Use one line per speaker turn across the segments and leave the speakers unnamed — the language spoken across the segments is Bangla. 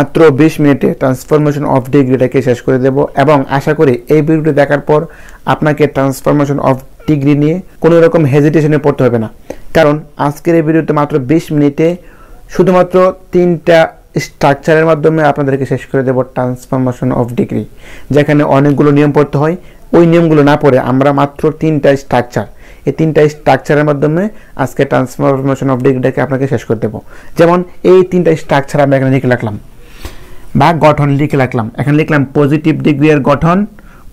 মাত্র 20 মিনিটে ট্রান্সফরমেশন অফ ডিগ্রিটাকে শেষ করে দেব এবং আশা করি এই ভিডিওটি দেখার পর আপনাকে ট্রান্সফরমেশন অফ ডিগ্রি নিয়ে কোনো রকম হেজিটেশনে পড়তে হবে না, কারণ আজকের এই ভিডিওতে মাত্র 20 মিনিটে শুধুমাত্র 3টা স্ট্রাকচারের মাধ্যমে আপনাদেরকে শেষ করে দেব ট্রান্সফরমেশন অফ ডিগ্রি, যেখানে অনেকগুলো নিয়ম পড়তে হয়। ওই নিয়মগুলো না পড়ে আমরা মাত্র 3টা স্ট্রাকচার, এই 3টা স্ট্রাকচারের মাধ্যমে আজকে ট্রান্সফরমেশন অফ ডিগ্রিটাকে আপনাকে শেষ করে দেব। যেমন এই 3টা স্ট্রাকচার আমরা এখানে লিখে রাখলাম বা গঠন লিখে রাখলাম। এখানে লিখলাম পজিটিভ ডিগ্রির গঠন,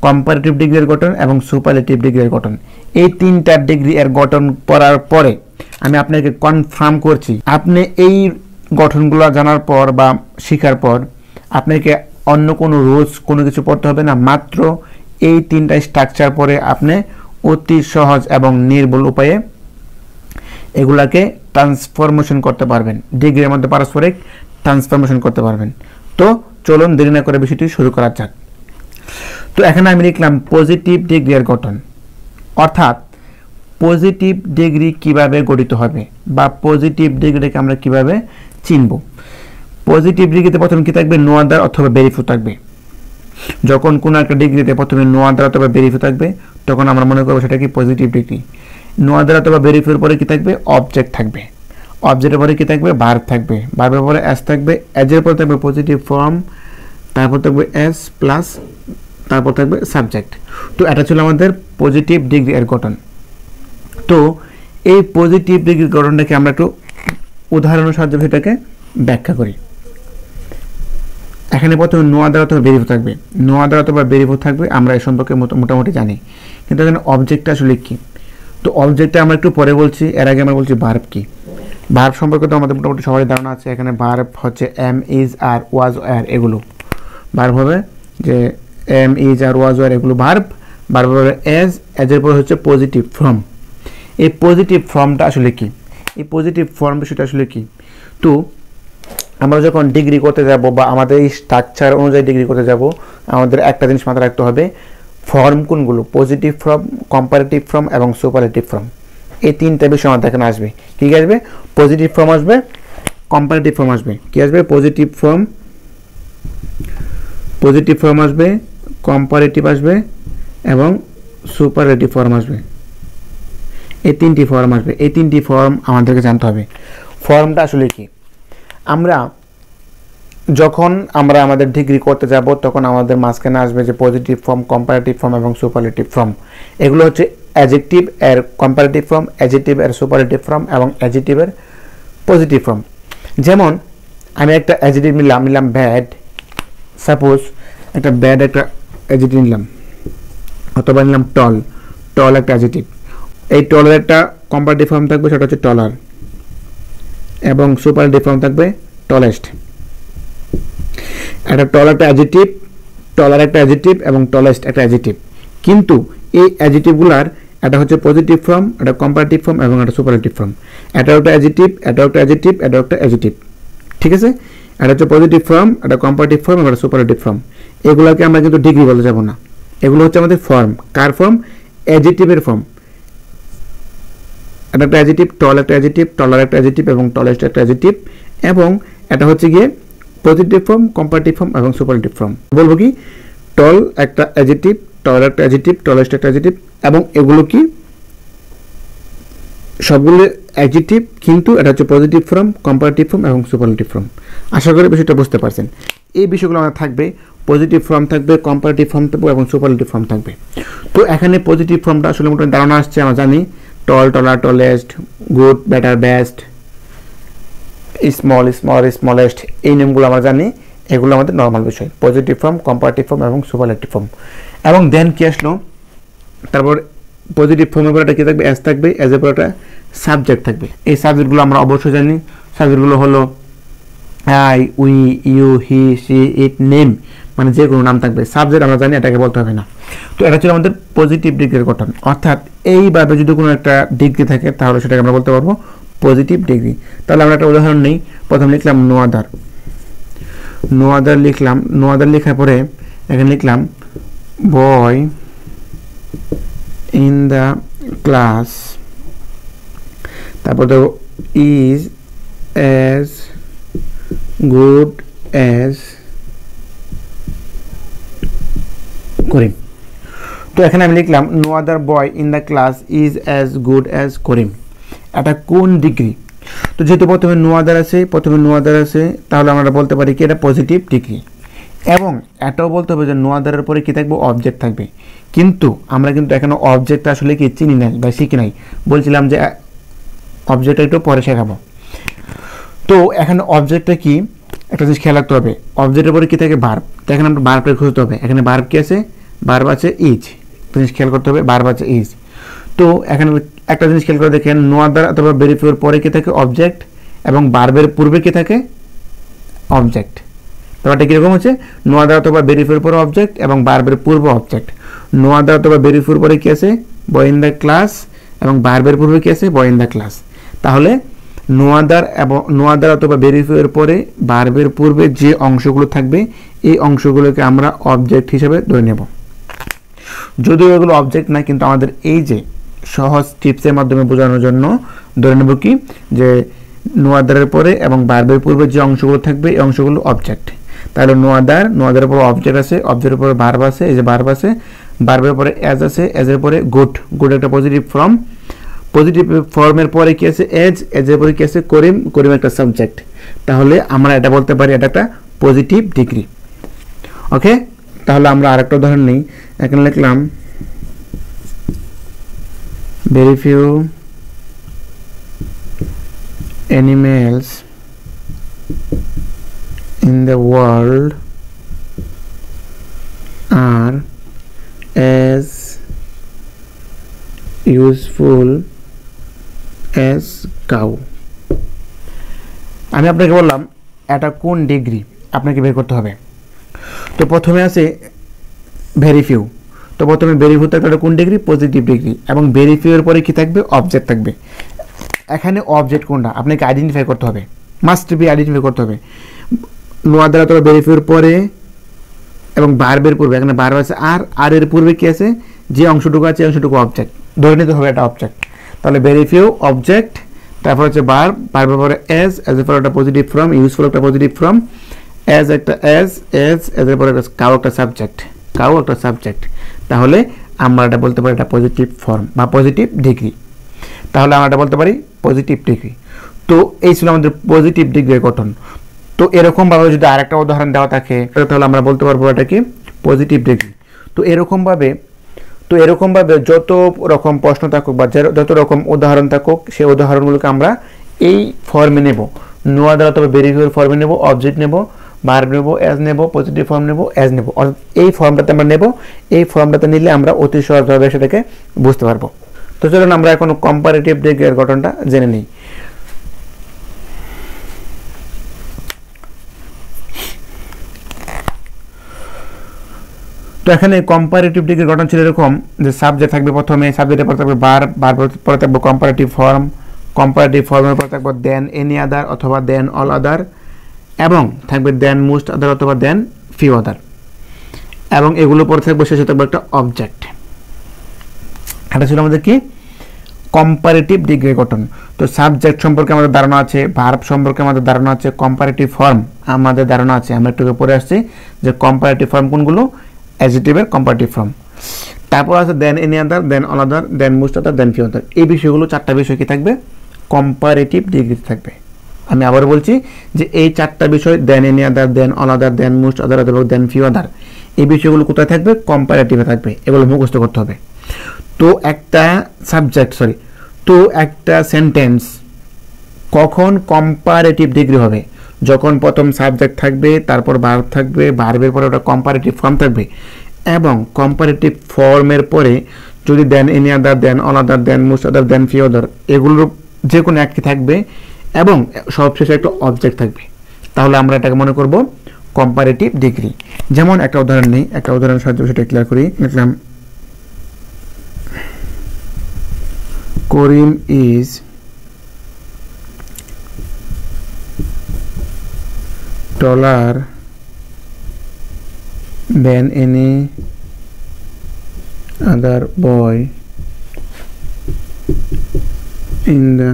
কম্পারেটিভ ডিগ্রির গঠন এবং সুপারলেটিভ ডিগ্রির গঠন। এই 3টা ডিগ্রি এর গঠন পড়ার পরে আমি আপনাকে কনফার্ম করছি, আপনি এই গঠনগুলো জানার পর বা শেখার পর আপনাকে অন্য কোনো রুলস কোনো কিছু পড়তে হবে না। মাত্র এই 3টা স্ট্রাকচার পরে আপনি অতি সহজ এবং নির্ভুল উপায়ে এগুলাকে ট্রান্সফরমেশন করতে পারবেন, ডিগ্রির মধ্যে পারস্পরিক ট্রান্সফরমেশন করতে পারবেন। তো চলুন দেরি না করে বিষয়টি শুরু করা যাক। তো এখানে আমি লিখলাম পজিটিভ ডিগ্রির গঠন, অর্থাৎ পজিটিভ ডিগ্রি কিভাবে গঠিত হবে বা পজিটিভ ডিগ্রিটাকে আমরা কিভাবে চিনব। পজিটিভ ডিগ্রিতে প্রথমে কি থাকবে? নো আদার অথবা ভেরিফাই থাকবে। যখন কোনো একটা ডিগ্রিতে প্রথমে নো আদার অথবা ভেরিফাই থাকবে তখন আমরা মনে করবো সেটা কি পজিটিভ ডিগ্রি। নো আদার অথবা ভেরিফাইয়ের পরে কি থাকবে? অবজেক্ট থাকবে। অবজেক্টের পরে কি থাকবে? ভার্ব থাকবে। ভার্বের পরে এস থাকবে। এজের পরে থাকবে পজিটিভ ফর্ম, তারপর থাকবে এস প্লাস, তারপর থাকবে সাবজেক্ট। তো এটা ছিল আমাদের পজিটিভ ডিগ্রি এর গঠন। তো এই পজিটিভ ডিগ্রির গঠনটাকে আমরা একটু উদাহরণের সাহায্যে সেটাকে ব্যাখ্যা করি। এখানে প্রথমে নো আদার অথবা ভেরিফাই থাকবে। নো আদার অথবা ভেরিফাই থাকবে, আমরা এই সম্পর্কে মোটামুটি জানি, কিন্তু এখানে অবজেক্টটা আসলে কি? তো অবজেক্টটা আমরা একটু পরে বলছি, এর আগে আমরা বলছি ভার্ব কি। ভার্ব সম্পর্কে তো আমাদের মোটামুটি সবারই ধারণা আছে। এখানে ভার্ব হচ্ছে এম, ইজ, আর, ওয়াজ, আর, এগুলো ভার্ব হবে। যে এম, ইজ, আর, ওয়াজ, আর এগুলো ভার্ব। ভার্ব হবে এজ, এজের পরে হচ্ছে পজিটিভ ফর্ম। এই পজিটিভ ফর্মটা আসলে কি? এই পজিটিভ ফর্ম বিষয়টা আসলে কি? তো আমরা যখন ডিগ্রি করতে যাব বা আমাদের এই স্ট্রাকচার অনুযায়ী ডিগ্রি করতে যাব, আমাদের একটা জিনিস মাথায় রাখতে হবে, ফর্ম কোনগুলো? পজিটিভ ফর্ম, কম্পারেটিভ ফর্ম এবং সুপারলেটিভ ফর্ম। এই 3টা বিষয় আমাদের এখানে আসবে। কি আসবে? পজিটিভ ফর্ম আসবে, কম্পারেটিভ ফর্ম আসবে। কি আসবে? পজিটিভ ফর্ম, পজিটিভ ফর্ম আসবে, কম্পারেটিভ আসবে এবং সুপারলেটিভ ফর্ম আসবে। এই 3টি ফর্ম আসবে। এই 3টি ফর্ম আমাদেরকে জানতে হবে। ফর্মটা আসলে কি? যখন আমরা আমাদের ডিগ্রি করতে যাব তখন আমাদের মাঝখানে আসবে যে পজিটিভ ফর্ম, কম্পারেটিভ ফর্ম এবং সুপারলেটিভ ফর্ম। এগুলো হচ্ছে অ্যাডজেক্টিভ এর কম্পারেটিভ ফর্ম, অ্যাডজেক্টিভ এর সুপারলেটিভ ফর্ম এবং অ্যাডজেক্টিভের পজিটিভ ফর্ম। যেমন আমি একটা অ্যাডজেক্টিভ নিলাম ব্যাড। সাপোজ একটা ব্যাড একটা অ্যাডজেক্টিভ নিলাম, অথবা নিলাম টল। টল একটা অ্যাডজেক্টিভ। এই টলের একটা কম্পারেটিভ ফর্ম থাকবে, সেটা হচ্ছে টলার, এবং সুপারলেটিভ ফর্ম থাকবে টলেস্ট। একটা টল একটা অ্যাডজেক্টিভ, টলার একটা অ্যাডজেক্টিভ এবং টলেস্ট একটা অ্যাডজেক্টিভ। কিন্তু এই অ্যাডজেক্টিভগুলার এটা হচ্ছে পজিটিভ ফর্ম, এটা কম্পারেটিভ ফর্ম এবং এটা সুপারলেটিভ ফর্ম। এটা একটা অ্যাডজেক্টিভ, এটা একটা অ্যাডজেক্টিভ, এটা একটা অ্যাডজেক্টিভ। ঠিক আছে? এটা হচ্ছে পজিটিভ ফর্ম, এটা কম্পারেটিভ ফর্ম এবং এটা সুপারলেটিভ ফর্ম। এগুলোকে আমরা কিন্তু ডিগ্রি বলতে যাব না। এগুলো হচ্ছে আমাদের ফর্ম। কার ফর্ম? অ্যাডজেক্টিভের ফর্ম। এটা একটা অ্যাডজেক্টিভ, টল একটা অ্যাডজেক্টিভ, টলার একটা অ্যাডজেক্টিভ এবং টলেস্ট একটা অ্যাডজেক্টিভ। এবং এটা হচ্ছে গিয়ে পজিটিভ ফর্ম, কম্পারেটিভ ফর্ম এবং সুপারলেটিভ ফর্ম। বলবো কি? টল একটা অ্যাডজেক্টিভ, টলার একটা অ্যাডজেক্টিভ, টলেস্ট একটা অ্যাডজেক্টিভ, এবং এগুলো কি সবগুলো অ্যাডজেক্টিভ, কিন্তু এটা হচ্ছে পজিটিভ ফর্ম, কম্পারেটিভ ফর্ম এবং সুপারলেটিভ ফর্ম। আশা করি বিষয়টা বুঝতে পারছেন। এই বিষয়গুলো আমার থাকবে, পজিটিভ ফর্ম থাকবে, কম্পারেটিভ ফর্ম থাকবে এবং সুপারলেটিভ ফর্ম থাকবে। তো এখানে পজিটিভ ফর্মটা আসলে মোটামুটি ধারণা আসছে, আমরা জানি tall, taller, tallest, good, better, best, small, smaller, smallest, এই নেমগুলো আমরা জানি। এগুলো আমাদের নর্মাল বিষয়, পজিটিভ ফর্ম, কম্পারেটিভ ফর্ম এবং সুপারলেটিভ ফর্ম। এবং দেন কি আসলো? তারপর পজিটিভ ফর্মের পরে কি থাকবে? এস থাকবে। এজের পরে একটা সাবজেক্ট থাকবে। এই সাবজেক্টগুলো আমরা অবশ্যই জানি। সাবজেক্টগুলো হলো I, we, you, he, she, it, name, মানে যে কোনো নাম থাকবে। সাবজেক্ট আমরা জানি, এটাকে বলতে হবে না। তো এটা ছিল আমাদের পজিটিভ ডিগ্রির গঠন। অর্থাৎ এইভাবে যদি কোনো একটা ডিগ্রি থাকে তাহলে সেটাকে আমরা বলতে পারবো পজিটিভ ডিগ্রি। তাহলে আমরা একটা উদাহরণ নেই। প্রথম লিখলাম নো আদার। নো আদার লিখলাম। নো আদার লেখার পরে এখানে লিখলাম বয় ইন দ্য ক্লাস, তারপর দেবো is as good as Karim. তো এখানে আমি লিখলাম no other boy in the class is as good as Karim. এটা কোন ডিগ্রি? তো যেহেতু প্রথমে নো আদার আছে তাহলে আমরা বলতে পারি কি এটা পজিটিভ ডিগ্রি। এবং এটাও বলতে হবে যে নো আদারের পরে কি থাকবে? অবজেক্ট থাকবে। কিন্তু আমরা কিন্তু এখানে অবজেক্ট আসলে কি চিনি নাই বা শিখি নাই, বলছিলাম যে অবজেক্টটা একটু পরে শেখাবো। তো এখানে অবজেক্টটা কি একটা জিনিস খেয়াল রাখতে হবে, অবজেক্টের পরে কি থাকে? ভার্ব। তো এখানে আমরা ভার্বটা খুঁজতে হবে। এখানে ভার্ব কি আছে? ভার্ব আছে ইজ। জিনিস খেয়াল করতে হবে, ভার্ব আছে ইজ। তো এখানে একটা জিনিস খেয়াল করে দেখেন, নো আদার অথবা ভেরি ফিউর পরে কি থাকে? অবজেক্ট, এবং ভার্বের পূর্বে কি থাকে? অবজেক্ট। ব্যাপারটা কীরকম হচ্ছে? নো আদার অথবা ভেরি ফিউর পরে অবজেক্ট এবং ভার্বের পূর্বে অবজেক্ট। নো আদার অথবা ভেরি ফিউর পরে কি আছে? বয় ইন দ্য ক্লাস, এবং ভার্বের পূর্বে কি আছে? বয় ইন দ্য ক্লাস। তাহলে নো আদার অথবা ভেরি ফিউর পরে ভার্বের পূর্বে যে অংশগুলো থাকবে এই অংশগুলোকে আমরা অবজেক্ট হিসেবে ধরে নেব। যদিও এগুলো অবজেক্ট না, কিন্তু আমাদের এই যে সহজ টিপসের মাধ্যমে বোঝানোর জন্য ধরে নেব কি যে নো আদারের পরে এবং ভার্বের পূর্বে যে অংশগুলো থাকবে এই অংশগুলো অবজেক্ট। তাহলে নো আদারের পরে অবজেক্ট আছে, অবজেক্টের পরে ভার্ব আছে, এই যে ভার্ব আছে, ভার্বের পরে অ্যাজ আছে, অ্যাজের পরে গুড একটা পজিটিভ ফর্ম, পজিটিভ ফর্মের পরে কি আছে? এজের পরে কি আছে? করিম একটা সাবজেক্ট। তাহলে আমরা এটা বলতে পারি এটা একটা পজিটিভ ডিগ্রি। ওকে, তাহলে আমরা আরেকটা উদাহরণ নিই। এখানে লিখলাম very few animals in the world are as useful as cow। আমি আপনাকে বললাম এটা কোন ডিগ্রি আপনাকে বের করতে হবে। তো প্রথমে আছে ভেরি ফিউ। তো প্রথমে ভেরি ফিউ থাকলে কোন ডিগ্রি? Positive degree. এবং ভেরি ফিউ এর পরে কি থাকবে? অবজেক্ট থাকবে। এখানে অবজেক্ট কোনটা আপনাকে আইডেন্টিফাই করতে হবে, মাস্ট বি আইডেন্টিফাই করতে হবে। নো আদার অথবা ভেরি ফিউর পরে এবং ভার্বের পূর্বে, এখানে ভার্ব আছে আর এর পূর্বে কি আছে? যে অংশটুকু আছে এই অংশটুকু অবজেক্ট, ধরে নিতে হবে এটা অবজেক্ট। তাহলে ভেরি ফিউ অবজেক্ট, তারপর হচ্ছে ভার্বের পরে এজের পরে একটা পজিটিভ ফর্ম, ইউজফুল একটা পজিটিভ ফর্ম, এজের পরে কাউ একটা সাবজেক্ট। তাহলে আমরা এটা বলতে পারি এটা পজিটিভ ফর্ম বা পজিটিভ ডিগ্রি। তাহলে আমরা এটা বলতে পারি পজিটিভ ডিগ্রি। তো এই ছিল আমাদের পজিটিভ ডিগ্রির গঠন। তো এরকমভাবে যদি আরেকটা উদাহরণ দেওয়া থাকে তাহলে আমরা বলতে পারবো এটা কি? Positive degree. তো এরকমভাবে যত রকম প্রশ্ন থাকুক বা যত রকম উদাহরণ থাকুক সেই উদাহরণগুলোকে আমরা এই ফর্মে নেব। নো আদার অথবা ভেরি ফিউর ফর্মে নেব, অবজেক্ট নেব, ভার্ব নেব, অ্যাজ নেব, পজিটিভ ফর্ম নেব, অ্যাজ নেব। এই ফর্মটাতে আমরা নেব। এই ফর্মটাতে নিলে আমরা অতি সহজভাবে সেটাকে বুঝতে পারবো। তো চলুন আমরা এখন কম্পারেটিভ ডিগ্রির গঠনটা জেনে নিই। তো এখানে কম্পারেটিভ ডিগ্রির গঠন ছিল এরকম যে সাবজেক্ট থাকবে প্রথমে, সাবজেক্টের পরে থাকবে ভার্ব পরে থাকবে কম্পারেটিভ ফর্মের পরে থাকবে দেন এনি আদার অথবা দেন অল আদার, এবং থাকবে দেন মোস্ট আদার অথবা দেন ফিউ আদার, এবং এগুলো পরে থাকবে শেষে থাকবে একটা অবজেক্ট। এটা ছিল আমাদের কি? কম্পারেটিভ ডিগ্রির গঠন। তো সাবজেক্ট সম্পর্কে আমাদের ধারণা আছে, ভার্ব সম্পর্কে আমাদের ধারণা আছে, কম্পারেটিভ ফর্ম আমাদের ধারণা আছে। আমরা একটু পরে আসছি যে কম্পারেটিভ ফর্ম কোনগুলো? অ্যাডজেক্টিভের কম্পারেটিভ ফর্ম। তারপর আছে দেন any other, than all other, than most আদার, দেন ফিউ আদার। এই বিষয়গুলো চারটা বিষয় কি থাকবে? কম্পারেটিভ ডিগ্রিতে থাকবে। আমি আবার বলছি যে এই চারটা বিষয় দেন any other, than all other, than most আদার এবং দেন ফিউ আদার, এই বিষয়গুলো কোথায় থাকবে? কম্পারেটিভে থাকবে। এগুলো মুখস্থ করতে হবে। তো একটা সেন্টেন্স কখন কম্পারেটিভ ডিগ্রি হবে? যখন প্রথম সাবজেক্ট থাকবে, তারপর ভার্ব থাকবে, ভার্বের পরে ওটা কম্পারেটিভ ফর্ম থাকবে, এবং কম্পারেটিভ ফর্মের পরে যদি দেন any other, than all other, than most আদার, দেন ফিউ আদার এগুলোর যে কোনো একটি থাকবে এবং সবশেষে একটা অবজেক্ট থাকবে, তাহলে আমরা এটাকে মনে করব কম্পারেটিভ ডিগ্রি। যেমন একটা উদাহরণ নেই, একটা উদাহরণের সাহায্যে সেটা ক্লিয়ার করি। লিখলাম Karim is taller than any other boy in the।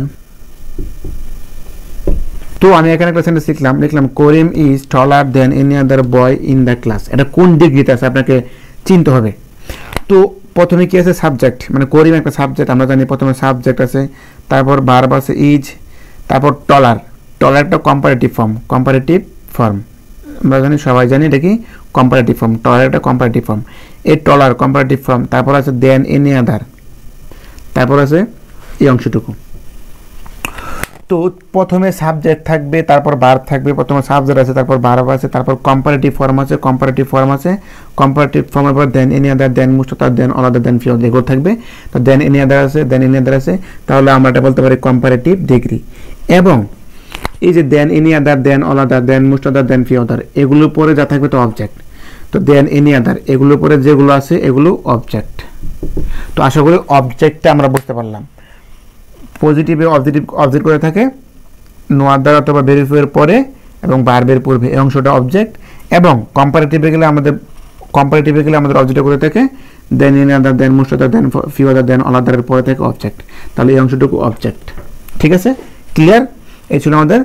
তো তো আমি এখানে একটা সেন্টেন্স লিখলাম Karim is taller than any other boy in the class. এটা কোন ডিগ্রিতে আছে আপনাকে চিনতে হবে। তো প্রথমে কি আছে সাবজেক্ট, মানে করিম একটা সাবজেক্ট, আমরা জানি প্রথমে সাবজেক্ট আছে, তারপর ভার্ব আছে ইজ, তারপর টলার একটা কম্পারেটিভ ফর্ম আমরা জানি, সবাই জানি এটা কি কম্পারেটিভ ফর্ম, টলার একটা কম্পারেটিভ ফর্ম, এই টলার কম্পারেটিভ ফর্ম, তারপর আছে দেন এনি আদার, তারপর আছে এই অংশটুকু। তো প্রথমে সাবজেক্ট থাকবে, তারপর ভার্ব থাকবে, প্রথমে সাবজেক্ট আছে, তারপর ভার্ব আছে, তারপর কম্পারেটিভ ফর্ম আছে, কম্পারেটিভ ফর্মের পর than any other, than most of, than all other, than few এগুলো থাকবে। তো দেন এনি আদার আছে, তাহলে আমরা এটা বলতে পারি কম্পারেটিভ ডিগ্রি। এবং এই যে than any other, than all other, than most of, than few other, এগুলোর পরে যা থাকবে তো অবজেক্ট। তো দেন এনি আদার এগুলোর পরে যেগুলো আছে এগুলো অবজেক্ট। তো আশা করি অবজেক্টটা আমরা বুঝতে পারলাম। পজিটিভে অবজেক্ট করে থাকে নো আদার অথবা ভেরিফাইয়ের পরে এবং ভার্বের পূর্বে, এই অংশটা অবজেক্ট। এবং কম্পারেটিভে গেলে আমাদের অবজেক্ট করে থাকে than any other, than most of, than few other, than all আদারের পরে থাকে অবজেক্ট। তাহলে এই অংশটুকু অবজেক্ট। ঠিক আছে, ক্লিয়ার? এই ছিল আমাদের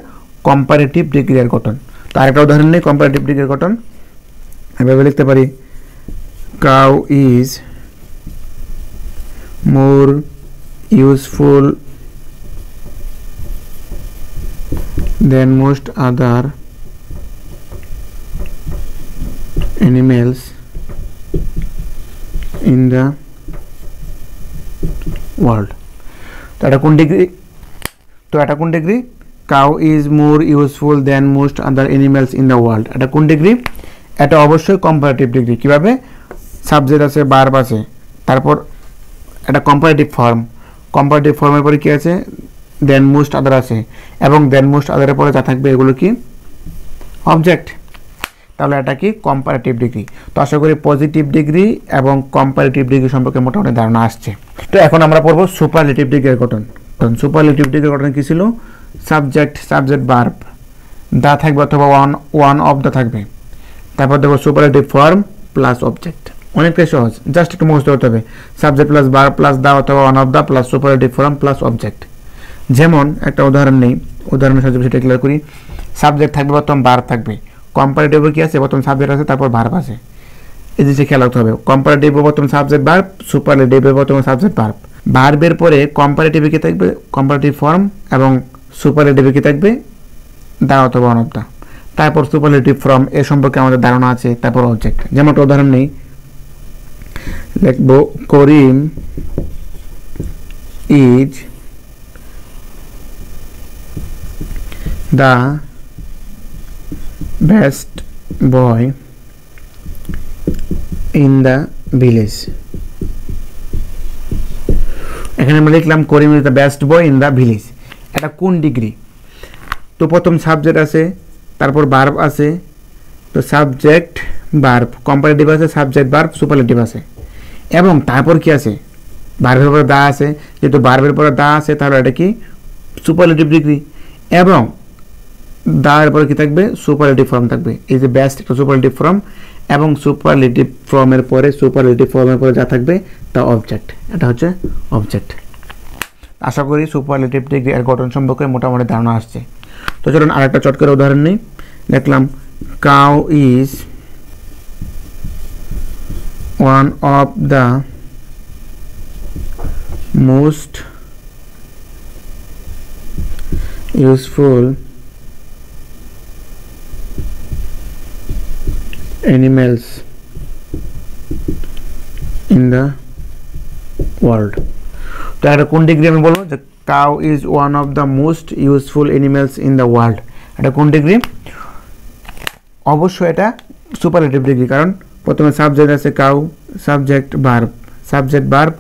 কম্পারেটিভ ডিগ্রির গঠন। তো আরেকটা উদাহরণ নেই কম্পারেটিভ ডিগ্রির গঠন। এভাবে লিখতে পারি cow is more useful than most other animals in the world। তো এটা কোন degree? Cow is more useful than most other animals in the world. এটা কোন ডিগ্রি? এটা অবশ্যই কম্পারেটিভ ডিগ্রি। কিভাবে? সাবজেক্ট আছে, ভার্ব আছে, তারপর এটা কম্পারেটিভ ফর্মের পরে কি আছে? দেন মোস্ট আদার আছে, এবং দেন মোস্ট আদারের পরে যা থাকবে এগুলো কি? অবজেক্ট। তাহলে এটা কি? Comparative degree. তো আশা করি পজিটিভ ডিগ্রি এবং কম্পারেটিভ ডিগ্রি সম্পর্কে মোটামুটি ধারণা আসছে। তো এখন আমরা পড়বো সুপারলেটিভ ডিগ্রির গঠন। সুপারলেটিভ ডিগ্রির গঠন কি ছিল? সাবজেক্ট ভার্ব দা থাকবে অথবা ওয়ান অফ দা থাকবে, তারপর দেখো সুপারলেটিভ ফর্ম প্লাস অবজেক্ট। অনেকটাই সহজ, জাস্ট একটু মুখস্থ করতে হবে। Subject plus verb plus the অথবা one of the plus superlative form plus object. যেমন একটা উদাহরণ নেই, উদাহরণের সাহায্যে সেটা ক্লিয়ার করি। সাবজেক্ট থাকবে, প্রথম ভার্ব থাকবে। কম্পারেটিভ কি আছে? প্রথম সাবজেক্ট আছে, তারপর ভার্ব আছে। এই জিনিসটা খেয়াল রাখতে হবে। কম্পারেটিভ প্রথম সাবজেক্ট ভার্ব, সুপারলেটিভ প্রথম সাবজেক্ট ভার্ব। ভার্বের পরে কম্পারেটিভ কি থাকবে? কম্পারেটিভ ফর্ম, এবং সুপারলেটিভ কি থাকবে? দা অথবা ওয়ান অফ দা। তারপর সুপারলেটিভ ফর্ম এ সম্পর্কে আমাদের ধারণা আছে, তারপর অবজেক্ট। যেমন একটা উদাহরণ নেই, লিখবো Karim is the best boy in the village. এখানে আমরা লিখলাম Karim is the best boy in the village. এটা কোন ডিগ্রি? তো প্রথম সাবজেক্ট আছে, তারপর ভার্ব আছে। তো সাবজেক্ট ভার্ব, কম্পারেটিভ আছে, সাবজেক্ট ভার্ব, সুপারলেটিভ আছে, এবং তারপর কি আছে? ভার্বের পরে দা আছে। যেহেতু ভার্বের পরে দা আছে তাহলে এটা কি? Superlative degree. এবং দা এর পরে কি থাকবে? সুপারলেটিভ ফর্ম থাকবে। এই যে বেস্ট একটা সুপারলেটিভ ফর্ম, এবং সুপারলেটিভ ফর্মের পরে যা থাকবে তা অবজেক্ট। এটা হচ্ছে অবজেক্ট। আশা করি সুপারলেটিভ ডিগ্রি এর গঠন সম্পর্কে মোটামুটি ধারণা আসছে। তো চলুন আরেকটা চট করে উদাহরণ নিই। দেখলাম cow is one of the most useful animals in the world। তো এটা কোন ডিগ্রি? আমি বলবো যে cow is one of the most useful animals in the world. এটা কোন ডিগ্রি? অবশ্যই এটা সুপারলেটিভ ডিগ্রি, কারণ প্রথমে সাবজেক্ট আছে cow, subject verb,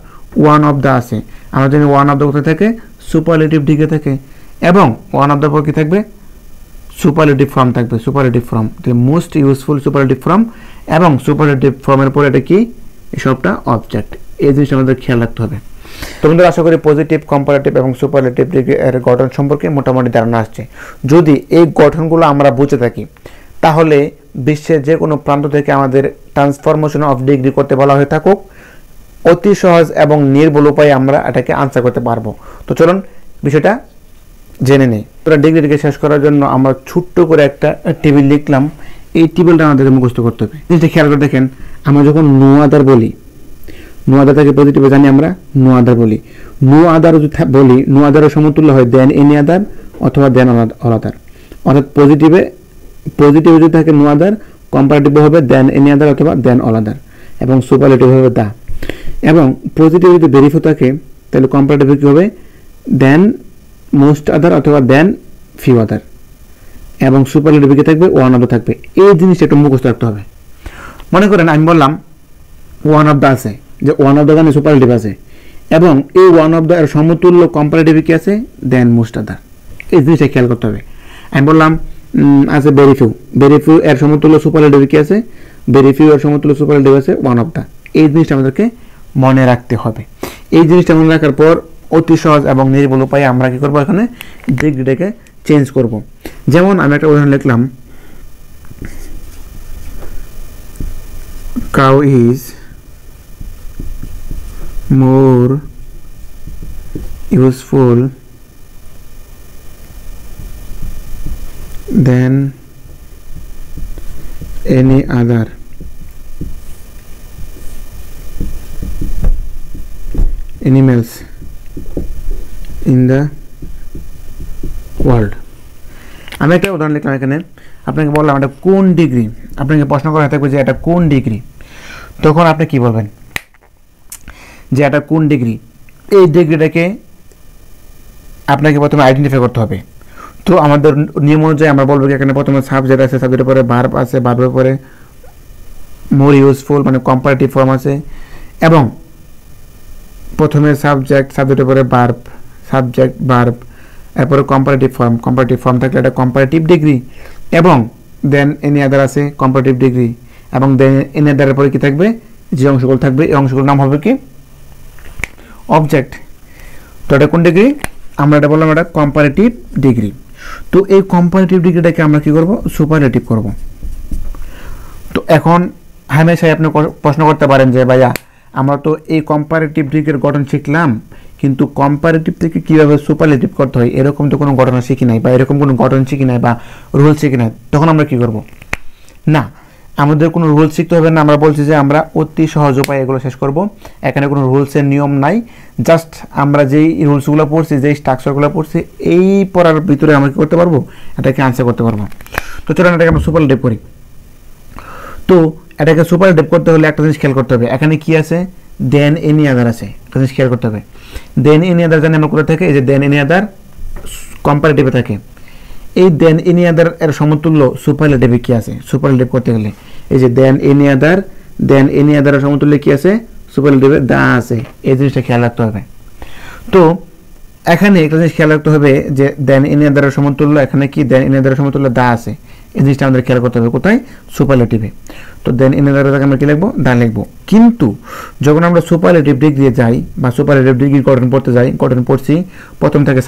one of the আছে। আমরা জানি ওয়ান অফ দ্য কোথায় থাকে? সুপারলেটিভ ডিগ্রি থাকে, এবং ওয়ান অফ দ্য পর কি থাকবে? সুপারলেটিভ ফর্ম থাকবে। Superlative form most useful superlative form, এবং সুপারলেটিভ ফর্মের পরে এটা কি? এসবটা অবজেক্ট। এই জিনিসটা আমাদের খেয়াল রাখতে হবে। তোমাদের আশা করি পজিটিভ, কম্পারেটিভ এবং সুপারলেটিভ ডিগ্রি এর গঠন সম্পর্কে মোটামুটি ধারণা আসছে। যদি এই গঠনগুলো আমরা বুঝে থাকি তাহলে বিশ্বের যে কোনো প্রান্ত থেকে আমাদের ট্রান্সফরমেশন অফ ডিগ্রি করতে বলা হয়ে থাকুক, অতি সহজ এবং নির্ভুল উপায়ে আমরা এটাকে আনসার করতে পারবো। তো চলুন বিষয়টা জেনে নেই। পুরো ডিগ্রিটাকে শেষ করার জন্য আমরা ছোট্ট করে একটা টেবিল লিখলাম, এই টেবিলটা আমাদেরকে মুখস্থ করতে হবে। জিনিসটা খেয়াল করে দেখেন, আমরা যখন নো আদার বলি, নো আদারটাকে পজিটিভে জানি আমরা নো আদার বলি, নো আদার যদি বলি নো আদারের সমতুল্য হয় দেন এনি আদার অথবা দেন অল আদার, অর্থাৎ পজিটিভে যদি থাকে নো আদার, কম্পারেটিভ হবে দেন এনি আদার অথবা দেন অল আদার, এবং সুপারলেটিভ হবে দা। এবং পজিটিভ যদি ভেরিফাই থাকে তাহলে কম্পারেটিভ কি হবে দেন মোস্ট আদার অথবা দেন ফিউ আদার, এবং সুপারলেটিভ কি থাকবে ওয়ান অফ দ্য থাকবে। এই জিনিসটা একটু মুখস্থ রাখতে হবে। মনে করেন আমি বললাম ওয়ান অফ দ্য আছে, যে ওয়ান অফ দ্য গানে সুপারলেটিভ আছে, এবং এই ওয়ান অফ দ্য এর সমতুল্য কম্পারেটিভ কি আছে দেন মোস্ট আদার। এই জিনিসটা খেয়াল করতে হবে। আমি বললাম আছে ভেরি ফিউ এর সমতুল্য সুপারলেটিভ কি আছে, ভেরি ফিউ এর সমতুল্য সুপারলেটিভ আছে ওয়ান অফ দ্য। এই জিনিসটা আমাদেরকে মনে রাখতে হবে। এই জিনিসটা মনে রাখার পর অতি সহজ এবং নির্ভুল উপায়ে আমরা কি করবো, এখানে ডিগ্রিটাকে চেঞ্জ করব। যেমন আমি একটা উদাহরণ লিখলাম, cow is more useful then any other animals in the world। আমি একটা উদাহরণ লিখলাম এখানে, আপনাকে বললাম এটা কোন ডিগ্রি, আপনাকে প্রশ্ন করা থাকবে যে এটা কোন ডিগ্রি, তখন আপনি কি বলবেন যে এটা কোন ডিগ্রি। এই ডিগ্রিটাকে আপনাকে প্রথমে আইডেন্টিফাই করতে হবে। তো আমাদের নিয়ম অনুযায়ী আমরা বলবো কি এখানে প্রথমে সাবজেক্ট আছে, সাবজেক্টের পরে ভার্ব আছে, ভার্বের পরে মোর ইউজফুল মানে কম্পারেটিভ ফর্ম আছে, এবং প্রথমে সাবজেক্টের পরে ভার্ব, সাবজেক্ট ভার্ব, এরপরে কম্পারেটিভ ফর্ম থাকলে এটা কম্পারেটিভ ডিগ্রি, এবং দেন এনি আদার আছে কম্পারেটিভ ডিগ্রি, এবং দেন এনি আদারের পরে কি থাকবে, যে অংশগুলো থাকবে এই অংশগুলোর নাম হবে কি অবজেক্ট। তো এটা কোন ডিগ্রি, আমরা এটা বললাম এটা কম্পারেটিভ ডিগ্রি। তো এই কম্পারেটিভ ডিগ্রিটাকে আমরা কি করব, সুপারলেটিভ করব। তো এখন হামেশাই আপনি প্রশ্ন করতে পারেন যে ভাইয়া আমরা তো এই কম্পারেটিভ ডিগ্রির গঠন শিখলাম, কিন্তু কম্পারেটিভ থেকে কীভাবে সুপারলেটিভ করতে হয় এরকম তো কোনো ঘটনা শিখি নাই, বা এরকম কোনো গঠন শিখি নাই, বা রুল শিখি নাই। তখন আমরা কি করব, না আমাদের কোনো রুল শিখতে হবে না। আমরা বলছি যে আমরা অতি সহজ উপায়ে এগুলো শেষ করব। এখানে কোনো রুলসের নিয়ম নাই, জাস্ট আমরা যেই রুলসগুলো পড়ছি, যেই স্ট্রাকচারগুলো পড়ছি, এই পড়ার ভিতরে আমরা কি করতে পারবো, এটাকে আনসার করতে পারবো। তো চলুন এটাকে আমরা সুপারলেটিভ করি। তো এটাকে সুপারলেটিভ করতে হলে একটা জিনিস খেয়াল করতে হবে, এখানে কি আছে দেন এনি আদার আছে, একটা জিনিস খেয়াল করতে হবে। দেন এনি আদার জানি আমরা কোথায় থাকে, এই যে দেন এনি আদার কম্পারেটিভে থাকে। এই দেন এনি আদার এর সমতুল্য সুপারলেটিভে কি আছে, সুপারলেটিভ করতে গেলে এই যে দেন এনি আদারের সমতুল্য কি আছে, সুপারলেটিভে দা আছে। এই জিনিসটা খেয়াল রাখতে হবে। তো এখানে একটা জিনিস খেয়াল রাখতে হবে যে দেন এনি আদারের সমতুল্য এখানে কি, দেন এনি আদারের সমতুল্য দা আছে। এই জিনিসটা আমাদের খেয়াল করতে হবে কোথায়, সুপারলেটিভে। তো দেন এনি আদারের জায়গায় আমরা কি লিখবো, দা লিখবো। কিন্তু যখন আমরা সুপারলেটিভ ডিগ্রি যাই বা সুপারলেটিভ ডিগ্রি গঠন পড়তে যাই, গঠন পড়ছি প্রথম থেকে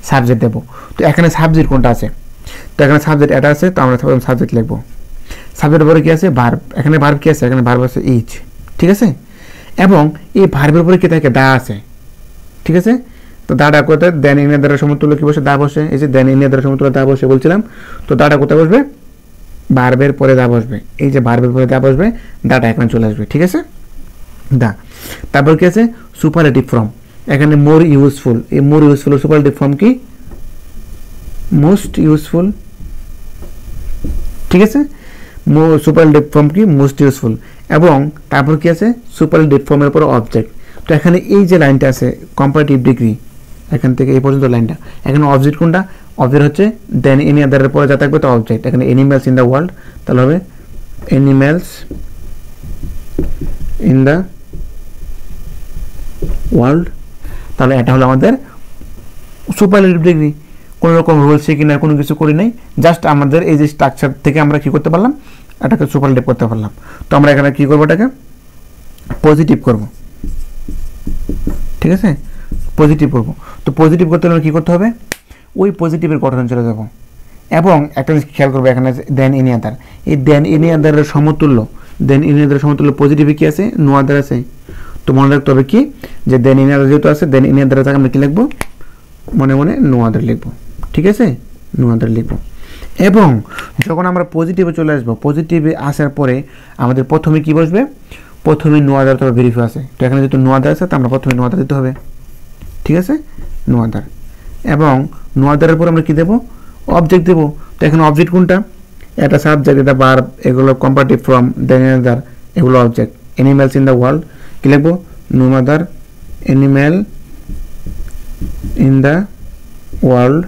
সাবজেক্ট দেবো। তো এখানে সাবজেক্ট কোনটা আছে, তো এখানে সাবজেক্ট এটা আছে, তো আমরা সাবজেক্ট লিখবো। সাবজেক্টের পরে কি আছে, ভার্ব। এখানে ভার্ব কি আছে, এখানে ভার্ব আছে ইজ, ঠিক আছে। এবং এই ভার্বের পরে কি থাকে, দা আছে, ঠিক আছে। তো দাটা কোথায়, দেন এনি আদারের সমতুল্য কি বসে, দা বসে। এই যে দেন এনি আদারের সমতুল্য দা বসে বলছিলাম। তো দাটা কোথায় বসবে, ভার্বের পরে দা বসবে। এই যে ভার্বের পরে দা বসবে, দাটা এখানে চলে আসবে, ঠিক আছে, দা। তারপর কি আছে, সুপারলেটিভ ফর্ম। এখানে মোর ইউজফুল, এই মোর ইউজফুল সুপারলেটিভ ফর্ম কি মোস্ট ইউজফুল, ঠিক আছে। সুপারলেটিভ ফর্ম কি মোস্ট ইউজফুল। এবং তারপর কি আছে, সুপারলেটিভ ফর্মের উপর অবজেক্ট। তো এখানে এই যে লাইনটা আছে কম্পারেটিভ ডিগ্রি, এখান থেকে এই পর্যন্ত লাইনটা, এখানে অবজেক্ট কোনটা, অবজেক্ট হচ্ছে দেন এনি আদারের পরে যা থাকবে তো অবজেক্ট। এখানে এনিম্যালস ইন দ্য ওয়ার্ল্ড, তাহলে হবে এনিম্যালস ইন দ্য ওয়ার্ল্ড। তাহলে এটা হলো আমাদের সুপারলেটিভ ডিগ্রি। কোনো রকম রুল শিখি না, কোনো কিছু করি নাই, জাস্ট আমাদের এই যে স্ট্রাকচার থেকে আমরা কি করতে পারলাম, এটাকে সুপারলেটিভ করতে পারলাম। তো আমরা এখানে কি করবো, এটাকে পজিটিভ করব, ঠিক আছে, পজিটিভ করবো। তো পজিটিভ করতে হলে কী করতে হবে, ওই পজিটিভের গঠনে চলে যাব। এবং একটা জিনিস খেয়াল করবো, এখানে দেন এনি আদার, এই দেন এনি আদারের সমতুল্য, দেন এনি আদারের সমতুল্য পজিটিভে কি আছে, নো আদার আছে। তো মনে রাখতে হবে কি, যে দেন এনি আদার যেহেতু আছে, দেন এনি আদারের জায়গায় আমরা কি লিখবো, মনে মনে নো আদার লিখব, ঠিক আছে, নো আদার লিখব। এবং যখন আমরা পজিটিভে চলে আসবো, পজিটিভে আসার পরে আমাদের প্রথমে কি বসবে, প্রথমে নো আদার তো ভেরিফাই আছে, তো এখানে যেহেতু নো আদার আছে তো আমরা প্রথমে নো আদার দিতে হবে, ঠিক আছে, নো আদার। এবং নো আদারের পর আমরা কি দেবো, অবজেক্ট দেবো। তো এখানে অবজেক্ট কোনটা, এটা সাবজেক্ট, এটা ভার্ব, এগুলো কম্পারেটিভ ফ্রম, দেন আদার, এগুলো object. Animals in the world কি লিখবো, no other animal in the world.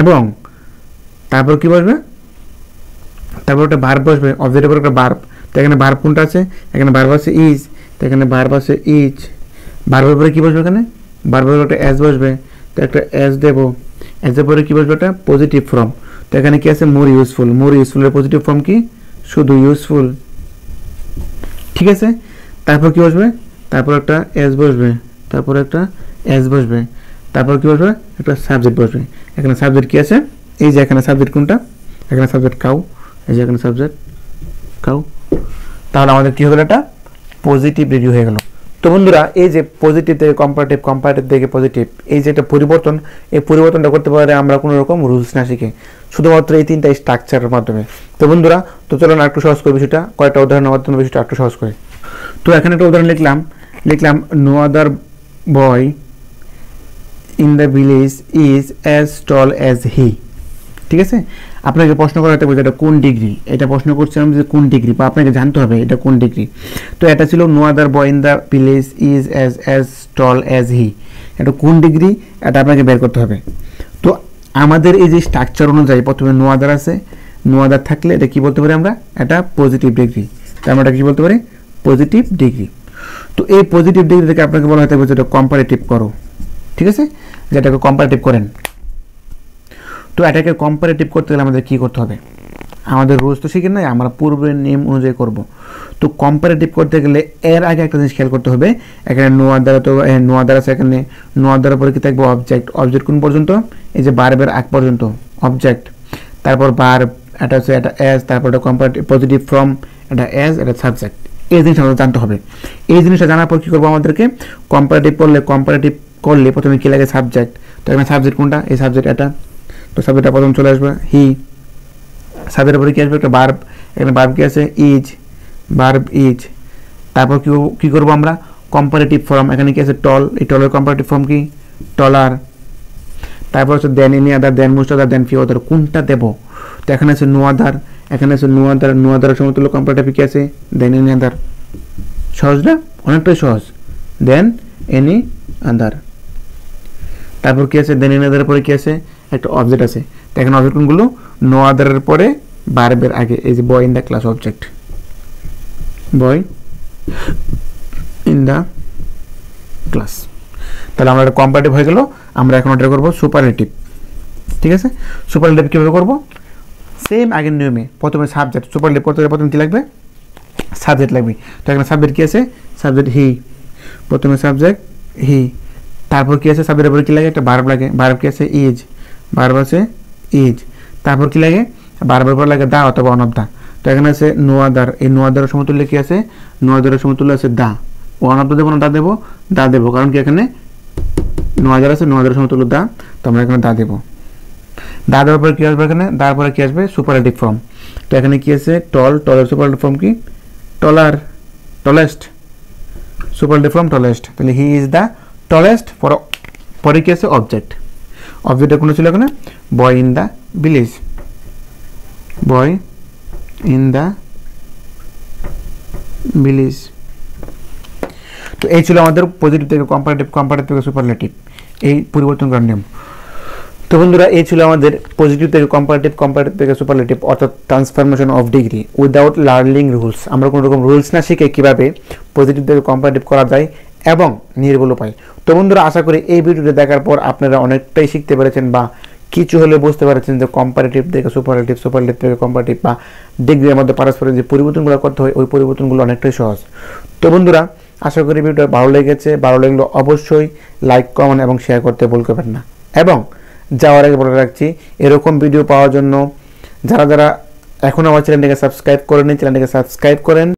এবং তারপর কি বসবে, তারপর একটা ভার্ব বসবে, অবজেক্টের পর একটা ভার্ব। তো এখানে ভার্ব কোনটা আছে, এখানে ভার্ব আছে ইজ, তো এখানে ভার্ব আছে ইজ। ভার্বের পরে কি বসবে, এখানে ভার্বের পরে একটা এস বসবে, তো একটা এস দেবো। এসের পরে কি বসবে, একটা পজিটিভ ফর্ম। তো এখানে কি আছে, মোর ইউজফুল। মোর ইউজফুলের পজিটিভ ফর্ম কি, শুধু ইউজফুল, ঠিক আছে। তারপর কি বসবে, তারপর একটা এস বসবে, তারপর একটা এস বসবে, তারপর কি বসবে, একটা সাবজেক্ট বসবে। এখানে সাবজেক্ট কি আছে, এই যে এখানে সাবজেক্ট কোনটা, এখানে সাবজেক্ট কাউ, এই যে এখানে সাবজেক্ট কাউ। তাহলে আমাদের কি হলো, একটা পজিটিভ রিভিউ হয়ে গেল। তো বন্ধুরা, এই যে পজিটিভ থেকে কম্পারেটিভ, কম্পারেটিভ থেকে পজিটিভ, এই যে একটা পরিবর্তন, এই পরিবর্তনটা করতে পারে আমরা কোনো রকম রুলস না শিখে, শুধুমাত্র এই তিনটা স্ট্রাকচারের মাধ্যমে। তো বন্ধুরা, তো চলুন একটু সহজ করে বিষয়টা, কয়েকটা উদাহরণের মাধ্যমে বিষয়টা একটু সহজ করে। তো এখানে একটা উদাহরণ লিখলাম no other boy in the village is as tall as he, ঠিক আছে। আপনাকে প্রশ্ন করা হতে পারে এটা কোন ডিগ্রি, এটা প্রশ্ন করছিলাম যে কোন ডিগ্রি, বা আপনাকে জানতে হবে এটা কোন ডিগ্রি। তো এটা ছিল no other boy in the village is as tall as he, এটা কোন ডিগ্রি, এটা আপনাকে বের করতে হবে। তো আমাদের এই যে স্ট্রাকচার অনুযায়ী প্রথমে নো আদার আছে, নো আদার থাকলে এটা কি বলতে পারি আমরা, এটা পজিটিভ ডিগ্রি, তাই আমরা এটা কি বলতে পারি, পজিটিভ ডিগ্রি। তো এই পজিটিভ ডিগ্রি থেকে আপনাকে বলা হতে পারে যেটা কম্পারেটিভ করো, ঠিক আছে, যেটাকে কম্পারেটিভ করেন। তো এটাকে কম্পারেটিভ করতে গেলে আমাদের কী করতে হবে, আমাদের রোজ তো শিখে নাই, আমরা পূর্বের নিয়ম অনুযায়ী করব। তো কম্পারেটিভ করতে গেলে এর আগে একটা জিনিস খেয়াল করতে হবে, এখানে নো আদার, তো নো আদার আছে, এখানে নো আদারের পরে কি থাকবে, অবজেক্ট। অবজেক্ট কোন পর্যন্ত, এই যে ভার্বের আগ পর্যন্ত অবজেক্ট, তারপর ভার্ব, এটা হচ্ছে এটা এস, তারপর এটা কম্পারেটিভ পজিটিভ ফর্ম, এটা এস, এটা সাবজেক্ট। এই জিনিসটা আমাদের জানতে হবে। এই জিনিসটা জানার পর কী করবো, আমাদেরকে কম্পারেটিভ করলে প্রথমে কী লাগে, সাবজেক্ট। তো এখানে সাবজেক্ট কোনটা, এই সাবজেক্ট এটা, তো সাবজেক্টটা প্রথম চলে আসবে হি। সাবজেক্টের পরে কী আসবে, একটা ভার্ব, এখানে ভার্ব কি আছে, ইজ, ভার্ব ইজ। তারপর কী করবো আমরা, কম্পারেটিভ ফর্ম, এখানে কি আছে, টল, এই টলের কম্পারেটিভ ফর্ম কি, টলার। তারপর হচ্ছে দেন এনি আদার, দেন মোস্ট আদার, দেন ফিউ আদার, কোনটা দেবো। তো এখানে আছে নো আদার, এখানে আছে নো আদার, নো আদারের সমতুল্য কম্পারেটিভ কি আছে, দেন এনি আদার। সহজ না, অনেকটাই সহজ, দেন এনি আদার। তারপর কি আছে, দেন এনি আদারের পরে কি আছে, একটা অবজেক্ট আছে। তো এখানে অবজেক্ট কোনগুলো, নো আদারের পরে ভার্বের আগে, এই যে বয় in the class object, boy in the class. তাহলে আমরা একটা কম্পারেটিভ হয়ে গেল। আমরা এখন ওটা করবো সুপারলেটিভ, ঠিক আছে। সুপারলেটিভ কীভাবে করবো, সেম আগের নিয়মে, প্রথমে সাবজেক্ট, সুপারলেটিভ করতে গেলে প্রথমে কী লাগবে, সাবজেক্ট লাগবে। তো এখানে সাবজেক্ট কী আছে, সাবজেক্ট হি, প্রথমে সাবজেক্ট হি। তারপর কী আছে, সাবজেক্টের পরে কী লাগে, একটা ভার্ব লাগে, ভার্ব কী আছে, ইজ, ভার্ব আছে ইজ। তারপর কী লাগে, ভার্বের পর লাগে দা অথবা অন অফ দা। তো এখানে আছে নো আদার, এই নো আদারের সমতুল্য কী আছে, নো আদারের সমতুল্য আছে দা। ওয়ান অফ দা দেবো না দা দেবো, দা দেবো, কারণ কি এখানে নো আদার আছে, নো আদারের সমতুল্য দা, তো আমরা এখানে দা দেবো। দা দেওয়ার পরে কী আসবে, এখানে তারপরে কী আসবে, সুপারলেটিভ ফর্ম। তো এখানে কী আছে, টল, টলের সুপারলেটিভ ফর্ম কি, টলার, টলেস্ট, সুপারলেটিভ ফর্ম টলেস্ট। তাহলে হি ইজ দ্য টলেস্ট, পরে কী আছে, অবজেক্ট। অবজেক্টটা কোনো ছিল এখানে, বয় in the village, boy in the village. তো এই ছিল আমাদের পজিটিভ থেকে কম্পারেটিভ, কম্পারেটিভ থেকে সুপারলেটিভ, এই পরিবর্তন করার নিয়ম। তো বন্ধুরা, এই ছিল আমাদের পজিটিভ থেকে কম্পারেটিভ, কম্পারেটিভ থেকে সুপারলেটিভ, অর্থাৎ transformation of degree without learning rules. আমরা কোনো রকম রুলস না শিখে কীভাবে পজিটিভ থেকে কম্পারেটিভ করা যায় এবং নির্ভুল উপায়। তো বন্ধুরা, আশা করি এই ভিডিওটি দেখার পর আপনারা অনেকটাই শিখতে পেরেছেন বা কিছু হলে বুঝতে পারছেন যে কম্পারেটিভ থেকে সুপারলেটিভ, সুপারলেটিভ থেকে কম্পারেটিভ বা ডিগ্রির মধ্যে পারস্পরিক যে পরিবর্তনগুলো করতে হয়, ওই পরিবর্তনগুলো অনেকটাই সহজ। তো বন্ধুরা, আশা করি ভিডিওটা ভালো লেগেছে। ভালো লাগলে অবশ্যই লাইক, কমেন্ট এবং শেয়ার করতে ভুল করবেন না। এবং যাওয়ার আগে বলে রাখছি, এরকম ভিডিও পাওয়ার জন্য যারা যারা এখনও আমার চ্যানেলটিকে সাবস্ক্রাইব করেনি, চ্যানেলটিকে সাবস্ক্রাইব করেন।